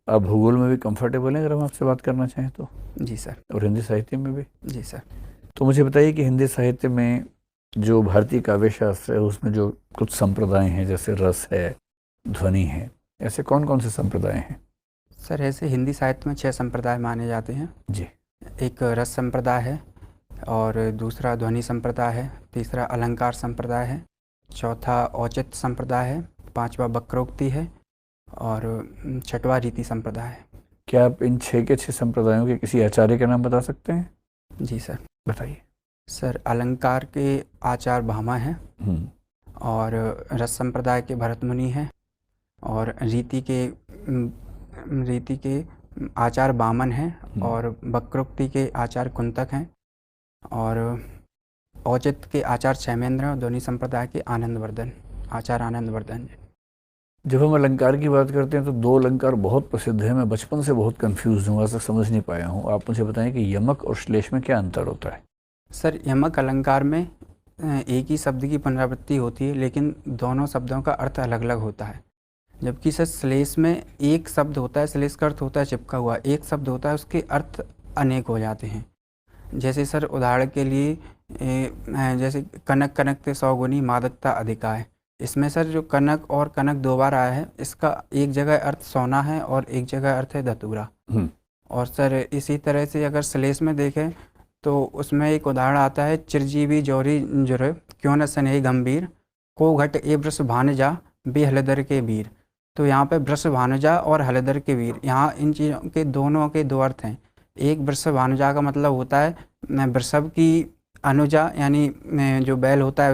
आप भूगोल में भी कंफर्टेबल हैं अगर हम आपसे बात करना चाहें तो, जी सर। और हिंदी साहित्य में भी। जी सर। तो मुझे बताइए कि हिंदी साहित्य में जो भारतीय काव्य शास्त्र है उसमें जो कुछ संप्रदाय हैं, जैसे रस है, ध्वनि है, ऐसे कौन कौन से संप्रदाय हैं? सर ऐसे हिंदी साहित्य में 6 संप्रदाय माने जाते हैं। जी। एक रस संप्रदाय है, और दूसरा ध्वनि संप्रदाय है, तीसरा अलंकार संप्रदाय है, चौथा औचित्य संप्रदाय है, पांचवा वक्रोक्ति है, और छठवां रीति संप्रदाय है। क्या आप इन 6 के 6 संप्रदायों के किसी आचार्य का नाम बता सकते हैं? जी सर। बताइए। सर अलंकार के आचार्य भामा हैं, हम्म। और रस संप्रदाय के भरत मुनि हैं, और रीति के आचार्य बामन हैं, और वक्रोक्ति के आचार्य कुंतक हैं, और औचित्य के आचार्य क्षेमेंद्र, और ध्वनि संप्रदाय के आनंदवर्धन, आचार्य आनंदवर्धन। जब हम अलंकार की बात करते हैं तो 2 अलंकार बहुत प्रसिद्ध है, मैं बचपन से बहुत कंफ्यूज हूँ, आज तक समझ नहीं पाया हूँ। आप मुझे बताएं कि यमक और श्लेष में क्या अंतर होता है? सर यमक अलंकार में एक ही शब्द की पुनरावृत्ति होती है, लेकिन दोनों शब्दों का अर्थ अलग अलग होता है। जबकि सर श्लेष में एक शब्द होता है, श्लेष का अर्थ होता है चिपका हुआ, एक शब्द होता है, उसके अर्थ अनेक हो जाते हैं। जैसे सर उदाहरण के लिए जैसे कनक कनक ते 100 गुनी मादकता अधिका है। इसमें सर जो कनक और कनक 2 बार आया है, इसका एक जगह अर्थ सोना है और एक जगह अर्थ है धतूरा। और सर इसी तरह से अगर श्लेष में देखें तो उसमें एक उदाहरण आता है, चिरजीवी जौहरी जुरे क्यों न स्नेही गंभीर, को घट ए वृष भानुजा बे हलदर के वीर। तो यहाँ पे वृष भानुजा और हलदर के वीर, यहाँ इन चीज़ों के दोनों के 2 अर्थ हैं। एक वृष भानुजा का मतलब होता है वृषभ की अनुजा, यानी जो बैल होता है